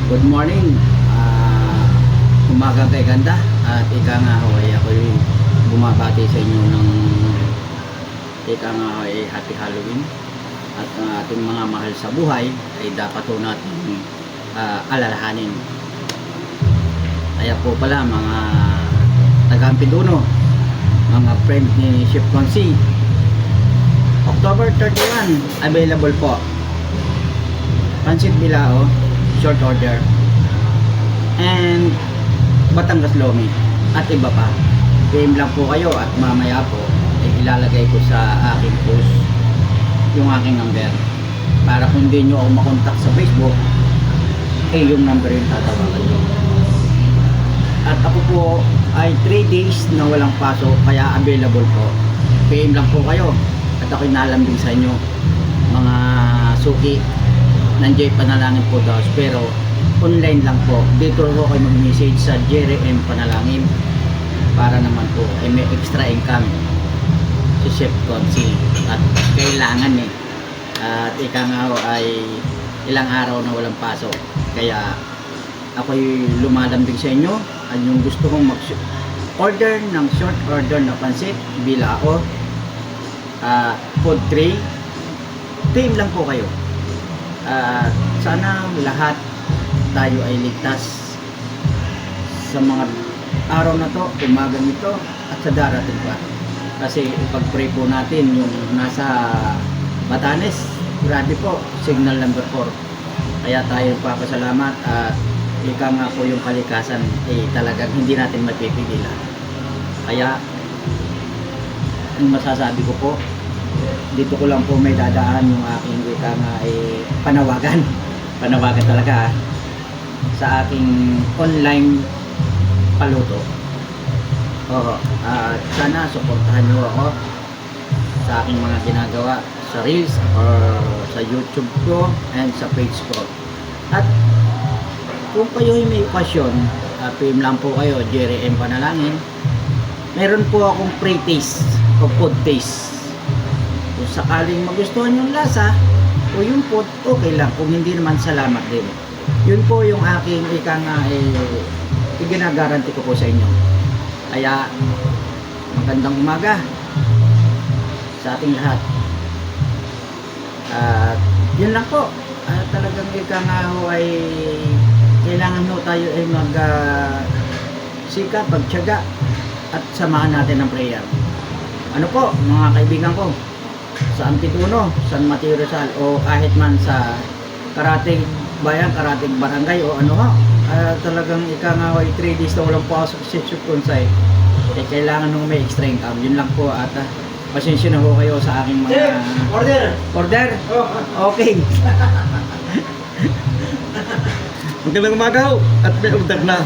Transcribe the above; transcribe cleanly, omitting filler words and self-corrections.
Good morning. Umaga kay ganda at ika nga ho ay ako'y bumabati sa inyo ng ika nga ho ay happy Halloween at ang ating mga mahal sa buhay ay dapat ho natin alalahanin. Kaya po pala mga taga-Ampiduno, mga friend ni Chef Consi, October 31 available po Pansit Bilao, short order, and Batangas Lomi at iba pa. PM lang po kayo at mamaya po ay ilalagay ko sa aking post yung aking number para kung hindi nyo ako makontak sa Facebook ay yung number yung tatawagan nyo. At ako po ay 3 days na walang pasok kaya available po. PM lang po kayo at ako'y nalambing sa inyo mga suki. Nandiyan Panalangin po daw, pero online lang po. Dito po kayo mag-message sa Jerry M. Panalangin para naman po ay may extra income si Chef Consi at kailangan at ika nga ay ilang araw na walang pasok kaya ako'y lumalambing sa inyo at yung gusto kong mag-order ng short order na pansit bilao, food tray, team lang po kayo. Sana lahat tayo ay ligtas sa mga araw na to, umagang ito at sa darating pa. Kasi ipag-pray po natin yung nasa Batanes, grabe po, signal number 4. Kaya tayo papasalamat at ika nga po yung kalikasan talagang hindi natin mapipigilan. Kaya ang masasabi ko po, dito ko lang po may dadaan yung aking ika nga panawagan talaga sa aking online paluto. At sana suportahan nyo ako sa aking mga ginagawa sa Reels or sa YouTube ko and sa page ko. At kung kayo may okasyon, PM lang po kayo, Jerry M. Panalangin. Meron po akong pre-taste o food taste. Kung sakaling magustuhan yung lasa o yung food, okay lang. Kung hindi naman, salamat din. Yun po yung aking ika nga iginagaranti ko po sa inyo. Kaya magandang umaga sa ating lahat. Yun lang po. Talagang ika nga ho ay kailangan ho tayo ay sika, pagtiyaga at samahan natin ng prayer. Ano po mga kaibigan ko sa Ampiduno, San Mateo Rizal o kahit man sa Karatig Bayan, Karatig Barangay o ano ha, talagang ika nga ay 3 days na walang pasok si Chef Consi, kailangan nung may extra income. Yun lang po at pasensya na ho kayo sa aking mga order. Okay. Magandang umaga ho at may umdag na.